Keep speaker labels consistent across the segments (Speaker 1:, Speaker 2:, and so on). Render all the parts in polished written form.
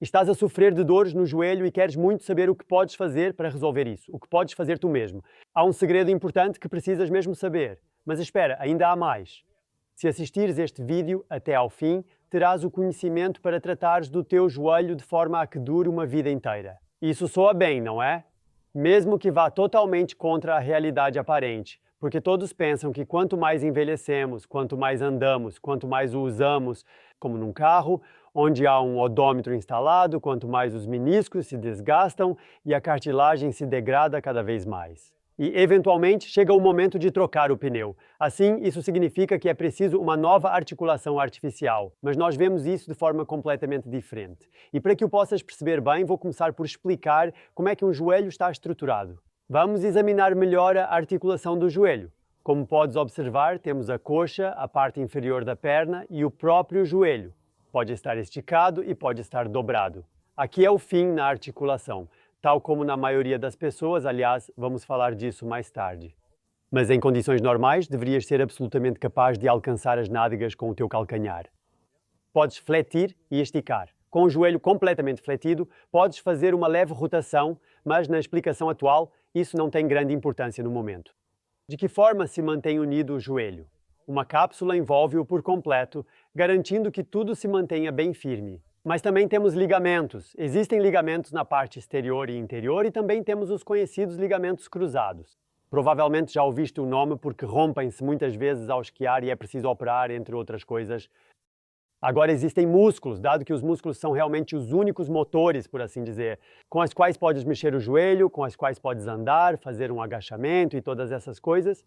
Speaker 1: Estás a sofrer de dores no joelho e queres muito saber o que podes fazer para resolver isso, o que podes fazer tu mesmo. Há um segredo importante que precisas mesmo saber. Mas espera, ainda há mais. Se assistires este vídeo até ao fim, terás o conhecimento para tratares do teu joelho de forma a que dure uma vida inteira. Isso soa bem, não é? Mesmo que vá totalmente contra a realidade aparente, porque todos pensam que quanto mais envelhecemos, quanto mais andamos, quanto mais o usamos, como num carro, onde há um odômetro instalado, quanto mais os meniscos se desgastam e a cartilagem se degrada cada vez mais. E, eventualmente, chega o momento de trocar o pneu. Assim, isso significa que é preciso uma nova articulação artificial. Mas nós vemos isso de forma completamente diferente. E para que o possas perceber bem, vou começar por explicar como é que um joelho está estruturado. Vamos examinar melhor a articulação do joelho. Como podes observar, temos a coxa, a parte inferior da perna e o próprio joelho. Pode estar esticado e pode estar dobrado. Aqui é o fim na articulação. Tal como na maioria das pessoas, aliás, vamos falar disso mais tarde. Mas em condições normais, deverias ser absolutamente capaz de alcançar as nádegas com o teu calcanhar. Podes fletir e esticar. Com o joelho completamente fletido, podes fazer uma leve rotação, mas na explicação atual, isso não tem grande importância no momento. De que forma se mantém unido o joelho? Uma cápsula envolve-o por completo, garantindo que tudo se mantenha bem firme. Mas também temos ligamentos. Existem ligamentos na parte exterior e interior e também temos os conhecidos ligamentos cruzados. Provavelmente já ouviste o nome porque rompem-se muitas vezes ao esquiar e é preciso operar, entre outras coisas. Agora existem músculos, dado que os músculos são realmente os únicos motores, por assim dizer, com as quais podes mexer o joelho, com as quais podes andar, fazer um agachamento e todas essas coisas.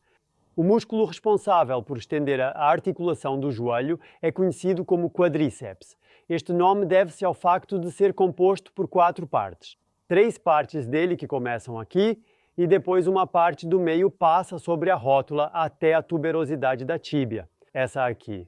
Speaker 1: O músculo responsável por estender a articulação do joelho é conhecido como quadríceps. Este nome deve-se ao facto de ser composto por 4 partes. 3 partes dele que começam aqui e depois uma parte do meio passa sobre a rótula até a tuberosidade da tíbia, essa aqui.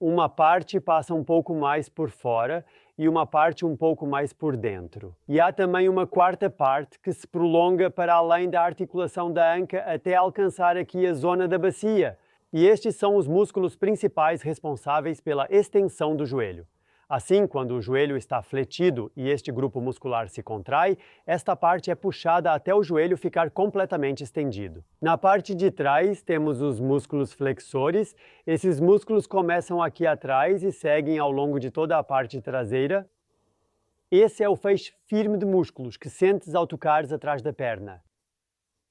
Speaker 1: Uma parte passa um pouco mais por fora e uma parte um pouco mais por dentro. E há também uma 4ª parte que se prolonga para além da articulação da anca até alcançar aqui a zona da bacia. E estes são os músculos principais responsáveis pela extensão do joelho. Assim, quando o joelho está fletido e este grupo muscular se contrai, esta parte é puxada até o joelho ficar completamente estendido. Na parte de trás temos os músculos flexores. Esses músculos começam aqui atrás e seguem ao longo de toda a parte traseira. Esse é o feixe firme de músculos que sentes ao tocares atrás da perna.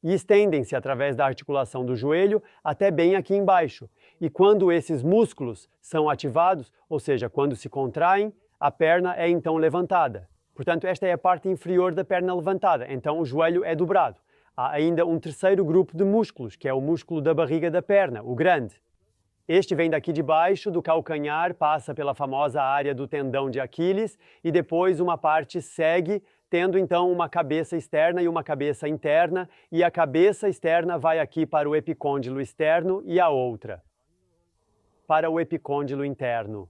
Speaker 1: E estendem-se através da articulação do joelho até bem aqui embaixo. E quando esses músculos são ativados, ou seja, quando se contraem, a perna é então levantada. Portanto, esta é a parte inferior da perna levantada, então o joelho é dobrado. Há ainda um 3º grupo de músculos, que é o músculo da barriga da perna, o grande. Este vem daqui de baixo, do calcanhar, passa pela famosa área do tendão de Aquiles e depois uma parte segue, tendo então uma cabeça externa e uma cabeça interna, e a cabeça externa vai aqui para o epicôndilo externo e a outra para o epicôndilo interno.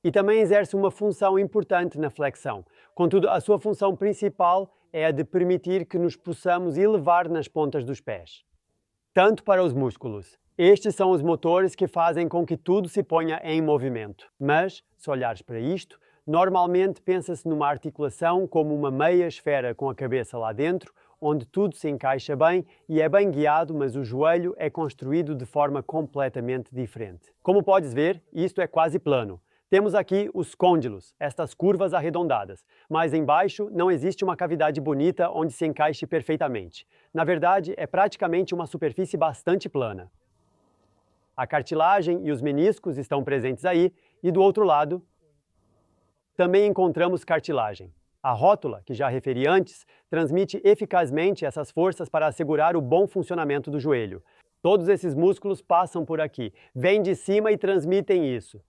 Speaker 1: E também exerce uma função importante na flexão. Contudo, a sua função principal é a de permitir que nos possamos elevar nas pontas dos pés. Tanto para os músculos. Estes são os motores que fazem com que tudo se ponha em movimento. Mas, se olhares para isto, normalmente pensa-se numa articulação como uma meia esfera com a cabeça lá dentro, onde tudo se encaixa bem e é bem guiado, mas o joelho é construído de forma completamente diferente. Como podes ver, isto é quase plano. Temos aqui os côndilos, estas curvas arredondadas, mas embaixo não existe uma cavidade bonita onde se encaixe perfeitamente. Na verdade, é praticamente uma superfície bastante plana. A cartilagem e os meniscos estão presentes aí, e do outro lado também encontramos cartilagem. A rótula, que já referi antes, transmite eficazmente essas forças para assegurar o bom funcionamento do joelho. Todos esses músculos passam por aqui, vêm de cima e transmitem isso.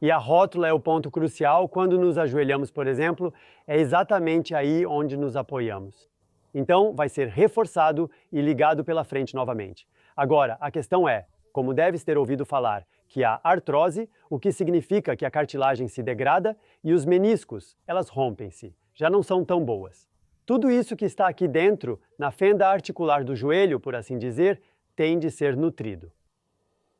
Speaker 1: E a rótula é o ponto crucial quando nos ajoelhamos, por exemplo, é exatamente aí onde nos apoiamos. Então, vai ser reforçado e ligado pela frente novamente. Agora, a questão é, como deves ter ouvido falar, que há artrose, o que significa que a cartilagem se degrada, e os meniscos, elas rompem-se, já não são tão boas. Tudo isso que está aqui dentro, na fenda articular do joelho, por assim dizer, tem de ser nutrido.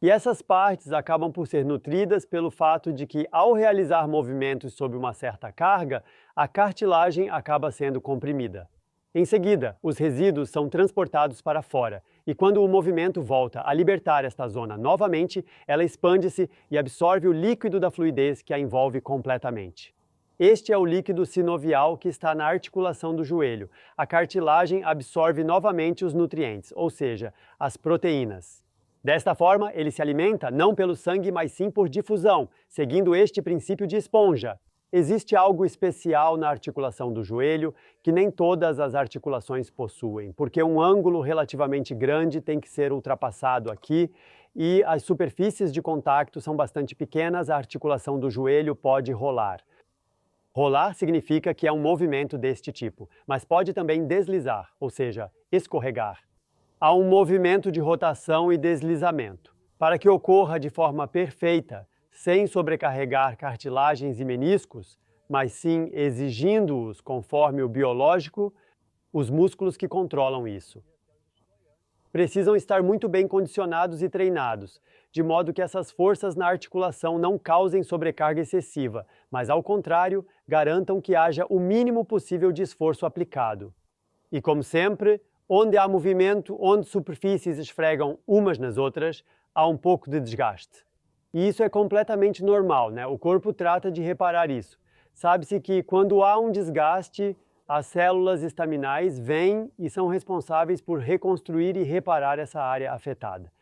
Speaker 1: E essas partes acabam por ser nutridas pelo fato de que, ao realizar movimentos sob uma certa carga, a cartilagem acaba sendo comprimida. Em seguida, os resíduos são transportados para fora, e quando o movimento volta a libertar esta zona novamente, ela expande-se e absorve o líquido da fluidez que a envolve completamente. Este é o líquido sinovial que está na articulação do joelho. A cartilagem absorve novamente os nutrientes, ou seja, as proteínas. Desta forma, ele se alimenta não pelo sangue, mas sim por difusão, seguindo este princípio de esponja. Existe algo especial na articulação do joelho que nem todas as articulações possuem, porque um ângulo relativamente grande tem que ser ultrapassado aqui e as superfícies de contato são bastante pequenas, a articulação do joelho pode rolar. Rolar significa que é um movimento deste tipo, mas pode também deslizar, ou seja, escorregar. Há um movimento de rotação e deslizamento. Para que ocorra de forma perfeita, sem sobrecarregar cartilagens e meniscos, mas sim exigindo-os conforme o biológico, os músculos que controlam isso precisam estar muito bem condicionados e treinados, de modo que essas forças na articulação não causem sobrecarga excessiva, mas ao contrário, garantam que haja o mínimo possível de esforço aplicado. E como sempre, onde há movimento, onde superfícies esfregam umas nas outras, há um pouco de desgaste. E isso é completamente normal, né? O corpo trata de reparar isso. Sabe-se que quando há um desgaste, as células estaminais vêm e são responsáveis por reconstruir e reparar essa área afetada.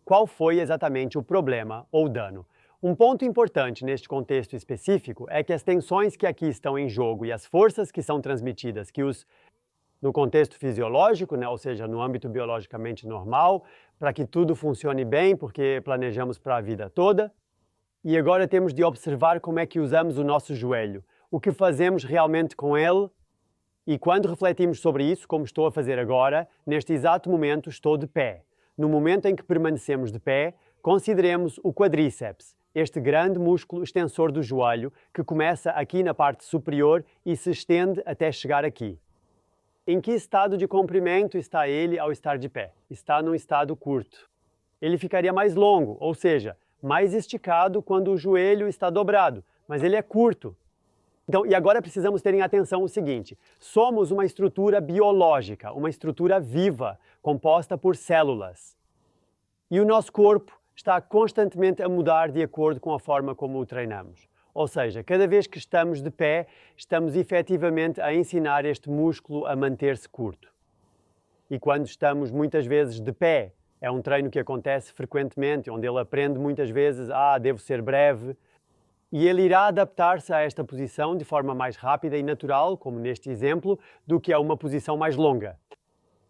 Speaker 1: Qual foi exatamente o problema ou dano? Um ponto importante neste contexto específico é que as tensões que aqui estão em jogo e as forças que são transmitidas, no contexto fisiológico, né, ou seja, no âmbito biologicamente normal, para que tudo funcione bem, porque planejamos para a vida toda. E agora temos de observar como é que usamos o nosso joelho, o que fazemos realmente com ele. E quando refletimos sobre isso, como estou a fazer agora, neste exato momento estou de pé. No momento em que permanecemos de pé, consideremos o quadríceps, este grande músculo extensor do joelho que começa aqui na parte superior e se estende até chegar aqui. Em que estado de comprimento está ele ao estar de pé? Está num estado curto. Ele ficaria mais longo, ou seja, mais esticado quando o joelho está dobrado, mas ele é curto. Então, e agora precisamos ter em atenção o seguinte: somos uma estrutura biológica, uma estrutura viva, composta por células. E o nosso corpo está constantemente a mudar de acordo com a forma como o treinamos. Ou seja, cada vez que estamos de pé, estamos efetivamente a ensinar este músculo a manter-se curto. E quando estamos muitas vezes de pé, é um treino que acontece frequentemente, onde ele aprende muitas vezes, devo ser breve, e ele irá adaptar-se a esta posição de forma mais rápida e natural, como neste exemplo, do que a uma posição mais longa.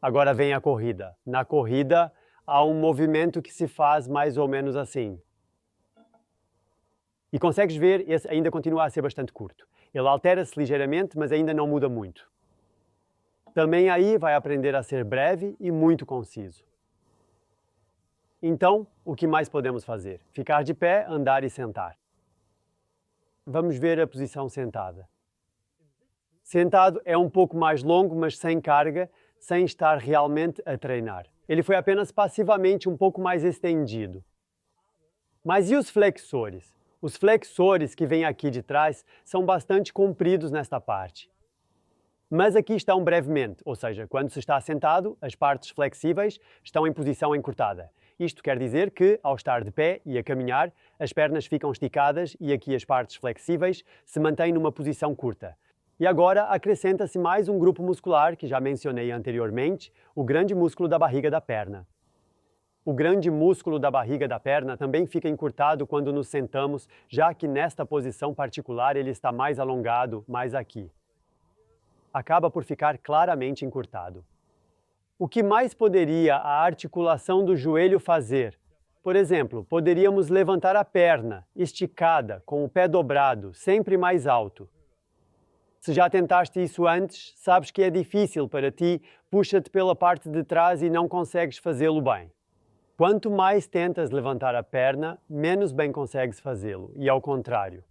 Speaker 1: Agora vem a corrida. Na corrida, há um movimento que se faz mais ou menos assim. E consegues ver, esse ainda continua a ser bastante curto. Ele altera-se ligeiramente, mas ainda não muda muito. Também aí vai aprender a ser breve e muito conciso. Então, o que mais podemos fazer? Ficar de pé, andar e sentar. Vamos ver a posição sentada. Sentado é um pouco mais longo, mas sem carga, sem estar realmente a treinar. Ele foi apenas passivamente um pouco mais estendido. Mas e os flexores? Os flexores que vêm aqui de trás são bastante compridos nesta parte. Mas aqui estão brevemente, ou seja, quando se está sentado, as partes flexíveis estão em posição encurtada. Isto quer dizer que, ao estar de pé e a caminhar, as pernas ficam esticadas e aqui as partes flexíveis se mantêm numa posição curta. E agora acrescenta-se mais um grupo muscular que já mencionei anteriormente, o grande músculo da barriga da perna. O grande músculo da barriga da perna também fica encurtado quando nos sentamos, já que nesta posição particular ele está mais alongado, mais aqui. Acaba por ficar claramente encurtado. O que mais poderia a articulação do joelho fazer? Por exemplo, poderíamos levantar a perna, esticada, com o pé dobrado, sempre mais alto. Se já tentaste isso antes, sabes que é difícil para ti, puxa-te pela parte de trás e não consegues fazê-lo bem. Quanto mais tentas levantar a perna, menos bem consegues fazê-lo, e ao contrário.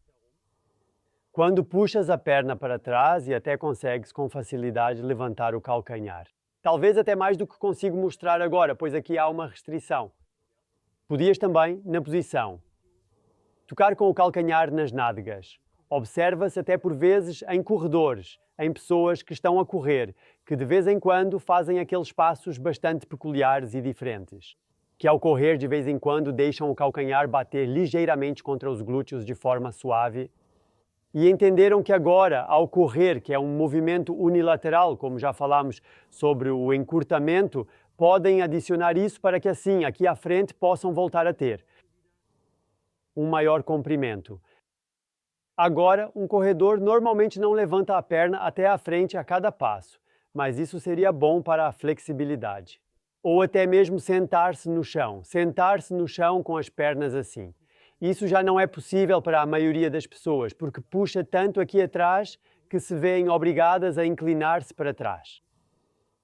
Speaker 1: Quando puxas a perna para trás e até consegues com facilidade levantar o calcanhar. Talvez até mais do que consigo mostrar agora, pois aqui há uma restrição. Podias também, na posição, tocar com o calcanhar nas nádegas. Observa-se até por vezes em corredores, em pessoas que estão a correr, que de vez em quando fazem aqueles passos bastante peculiares e diferentes, que ao correr de vez em quando deixam o calcanhar bater ligeiramente contra os glúteos de forma suave, e entenderam que agora, ao correr, que é um movimento unilateral, como já falamos sobre o encurtamento, podem adicionar isso para que assim, aqui à frente, possam voltar a ter um maior comprimento. Agora, um corredor normalmente não levanta a perna até a frente a cada passo, mas isso seria bom para a flexibilidade. Ou até mesmo sentar-se no chão com as pernas assim. Isso já não é possível para a maioria das pessoas, porque puxa tanto aqui atrás que se veem obrigadas a inclinar-se para trás.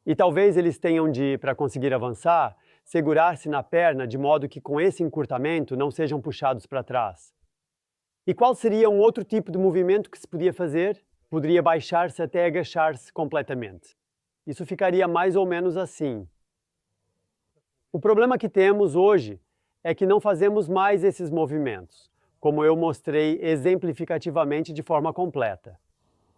Speaker 1: E talvez eles tenham de, para conseguir avançar, segurar-se na perna de modo que com esse encurtamento não sejam puxados para trás. E qual seria um outro tipo de movimento que se podia fazer? Poderia baixar-se até agachar-se completamente. Isso ficaria mais ou menos assim. O problema que temos hoje é que não fazemos mais esses movimentos, como eu mostrei exemplificativamente de forma completa.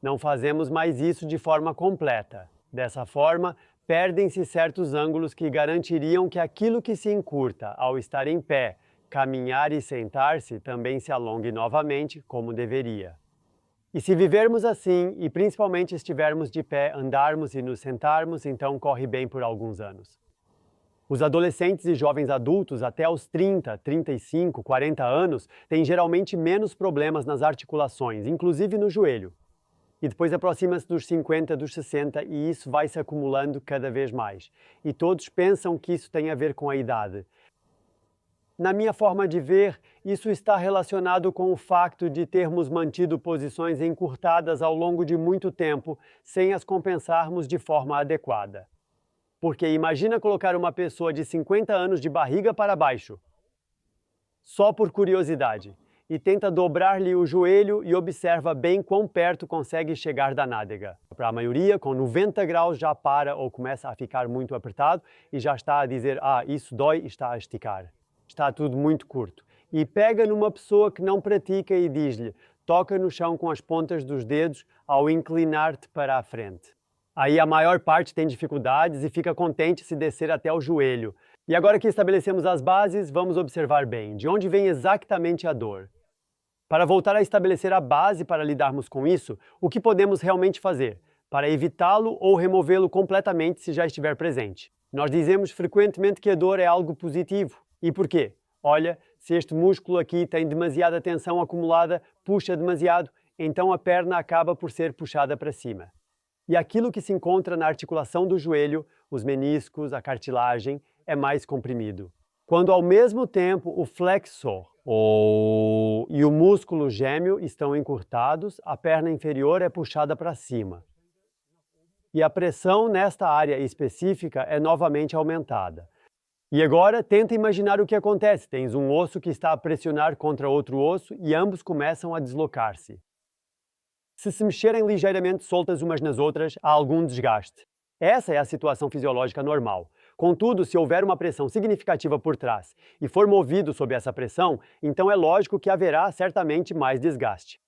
Speaker 1: Não fazemos mais isso de forma completa. Dessa forma, perdem-se certos ângulos que garantiriam que aquilo que se encurta ao estar em pé, caminhar e sentar-se também se alongue novamente, como deveria. E se vivermos assim, e principalmente estivermos de pé, andarmos e nos sentarmos, então corre bem por alguns anos. Os adolescentes e jovens adultos até os 30, 35, 40 anos têm geralmente menos problemas nas articulações, inclusive no joelho. E depois aproxima-se dos 50, dos 60 e isso vai se acumulando cada vez mais. E todos pensam que isso tem a ver com a idade. Na minha forma de ver, isso está relacionado com o facto de termos mantido posições encurtadas ao longo de muito tempo, sem as compensarmos de forma adequada. Porque imagina colocar uma pessoa de 50 anos de barriga para baixo, só por curiosidade, e tenta dobrar-lhe o joelho e observa bem quão perto consegue chegar da nádega. Para a maioria, com 90 graus já para ou começa a ficar muito apertado e já está a dizer, isso dói e está a esticar. Está tudo muito curto. E pega numa pessoa que não pratica e diz-lhe, toca no chão com as pontas dos dedos ao inclinar-te para a frente. Aí a maior parte tem dificuldades e fica contente se descer até o joelho. E agora que estabelecemos as bases, vamos observar bem de onde vem exatamente a dor. Para voltar a estabelecer a base para lidarmos com isso, o que podemos realmente fazer? Para evitá-lo ou removê-lo completamente se já estiver presente. Nós dizemos frequentemente que a dor é algo positivo. E por quê? Olha, se este músculo aqui tem demasiada tensão acumulada, puxa demasiado, então a perna acaba por ser puxada para cima. E aquilo que se encontra na articulação do joelho, os meniscos, a cartilagem, é mais comprimido. Quando ao mesmo tempo o flexor e o músculo gêmeo estão encurtados, a perna inferior é puxada para cima. E a pressão nesta área específica é novamente aumentada. E agora tenta imaginar o que acontece. Tens um osso que está a pressionar contra outro osso e ambos começam a deslocar-se. Se mexerem ligeiramente soltas umas nas outras, há algum desgaste. Essa é a situação fisiológica normal. Contudo, se houver uma pressão significativa por trás e for movido sob essa pressão, então é lógico que haverá certamente mais desgaste.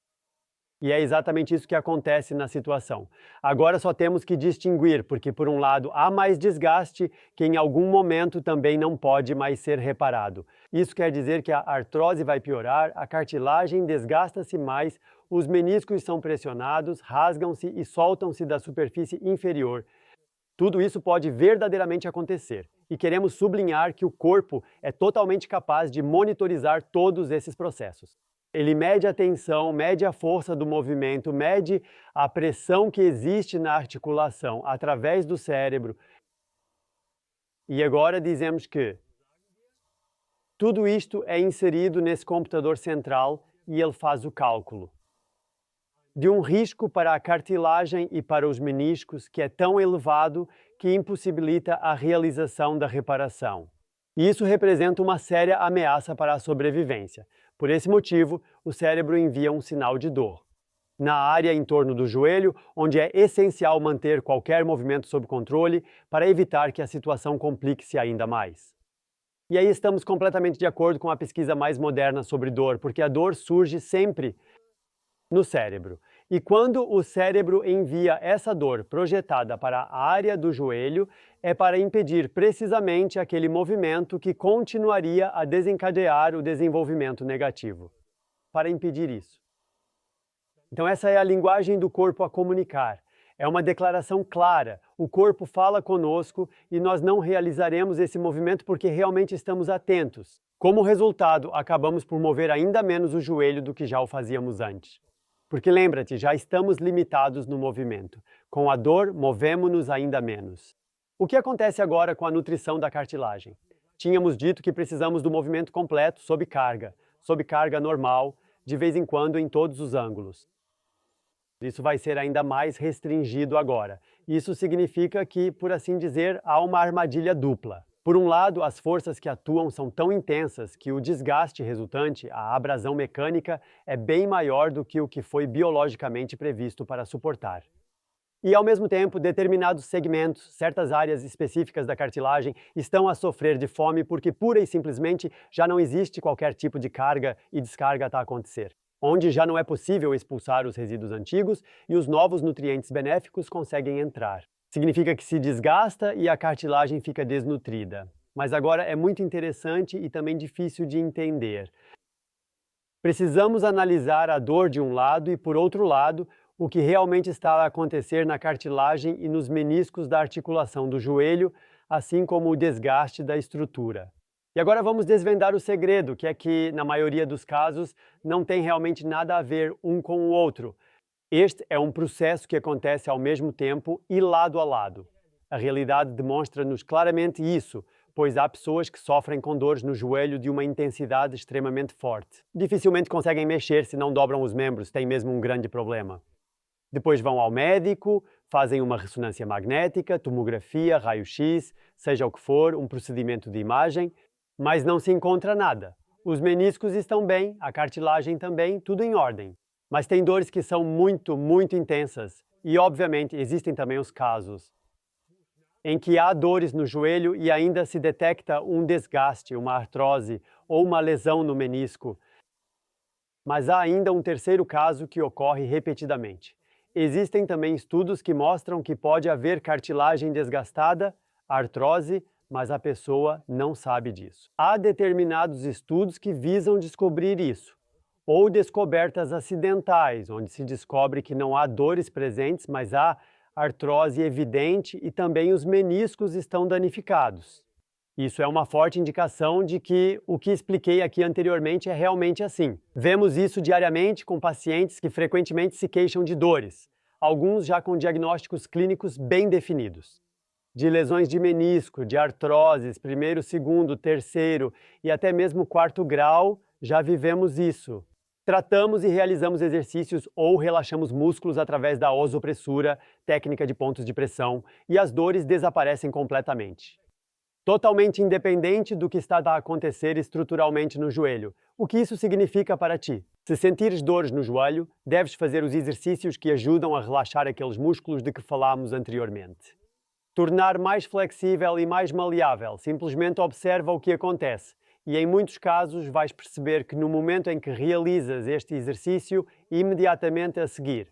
Speaker 1: E é exatamente isso que acontece na situação. Agora só temos que distinguir, porque por um lado há mais desgaste que em algum momento também não pode mais ser reparado. Isso quer dizer que a artrose vai piorar, a cartilagem desgasta-se mais, os meniscos são pressionados, rasgam-se e soltam-se da superfície inferior. Tudo isso pode verdadeiramente acontecer. E queremos sublinhar que o corpo é totalmente capaz de monitorizar todos esses processos. Ele mede a tensão, mede a força do movimento, mede a pressão que existe na articulação através do cérebro. E agora dizemos que tudo isto é inserido nesse computador central e ele faz o cálculo de um risco para a cartilagem e para os meniscos que é tão elevado que impossibilita a realização da reparação. E isso representa uma séria ameaça para a sobrevivência. Por esse motivo, o cérebro envia um sinal de dor na área em torno do joelho, onde é essencial manter qualquer movimento sob controle para evitar que a situação complique-se ainda mais. E aí estamos completamente de acordo com a pesquisa mais moderna sobre dor, porque a dor surge sempre no cérebro. E quando o cérebro envia essa dor projetada para a área do joelho, é para impedir precisamente aquele movimento que continuaria a desencadear o desenvolvimento negativo. Para impedir isso. Então essa é a linguagem do corpo a comunicar. É uma declaração clara. O corpo fala conosco e nós não realizaremos esse movimento porque realmente estamos atentos. Como resultado, acabamos por mover ainda menos o joelho do que já o fazíamos antes. Porque lembra-te, já estamos limitados no movimento. Com a dor, movemos-nos ainda menos. O que acontece agora com a nutrição da cartilagem? Tínhamos dito que precisamos do movimento completo sob carga normal, de vez em quando em todos os ângulos. Isso vai ser ainda mais restringido agora. Isso significa que, por assim dizer, há uma armadilha dupla. Por um lado, as forças que atuam são tão intensas que o desgaste resultante, a abrasão mecânica, é bem maior do que o que foi biologicamente previsto para suportar. E, ao mesmo tempo, determinados segmentos, certas áreas específicas da cartilagem, estão a sofrer de fome porque, pura e simplesmente, já não existe qualquer tipo de carga e descarga a acontecer, onde já não é possível expulsar os resíduos antigos e os novos nutrientes benéficos conseguem entrar. Significa que se desgasta e a cartilagem fica desnutrida. Mas agora é muito interessante e também difícil de entender. Precisamos analisar a dor de um lado e, por outro lado, o que realmente está a acontecer na cartilagem e nos meniscos da articulação do joelho, assim como o desgaste da estrutura. E agora vamos desvendar o segredo, que é que, na maioria dos casos, não tem realmente nada a ver um com o outro. Este é um processo que acontece ao mesmo tempo e lado a lado. A realidade demonstra-nos claramente isso, pois há pessoas que sofrem com dores no joelho de uma intensidade extremamente forte. Dificilmente conseguem mexer se não dobram os membros, têm mesmo um grande problema. Depois vão ao médico, fazem uma ressonância magnética, tomografia, raio-x, seja o que for, um procedimento de imagem, mas não se encontra nada. Os meniscos estão bem, a cartilagem também, tudo em ordem. Mas tem dores que são muito intensas. E, obviamente, existem também os casos em que há dores no joelho e ainda se detecta um desgaste, uma artrose ou uma lesão no menisco. Mas há ainda um terceiro caso que ocorre repetidamente. Existem também estudos que mostram que pode haver cartilagem desgastada, artrose, mas a pessoa não sabe disso. Há determinados estudos que visam descobrir isso, ou descobertas acidentais, onde se descobre que não há dores presentes, mas há artrose evidente e também os meniscos estão danificados. Isso é uma forte indicação de que o que expliquei aqui anteriormente é realmente assim. Vemos isso diariamente com pacientes que frequentemente se queixam de dores, alguns já com diagnósticos clínicos bem definidos. De lesões de menisco, de artroses, primeiro, segundo, terceiro e até mesmo quarto grau, já vivemos isso. Tratamos e realizamos exercícios ou relaxamos músculos através da ozopressura, técnica de pontos de pressão, e as dores desaparecem completamente. Totalmente independente do que está a acontecer estruturalmente no joelho. O que isso significa para ti? Se sentires dores no joelho, deves fazer os exercícios que ajudam a relaxar aqueles músculos de que falámos anteriormente. Tornar mais flexível e mais maleável, simplesmente observa o que acontece. E em muitos casos vais perceber que no momento em que realizas este exercício, imediatamente a seguir,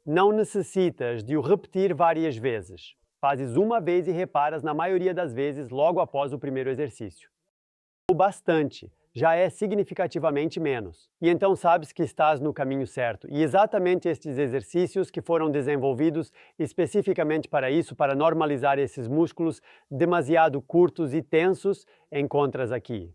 Speaker 1: não necessitas de o repetir várias vezes. Fazes uma vez e reparas na maioria das vezes logo após o primeiro exercício. O bastante, já é significativamente menos. E então sabes que estás no caminho certo. E exatamente estes exercícios que foram desenvolvidos especificamente para isso, para normalizar esses músculos demasiado curtos e tensos, encontras aqui.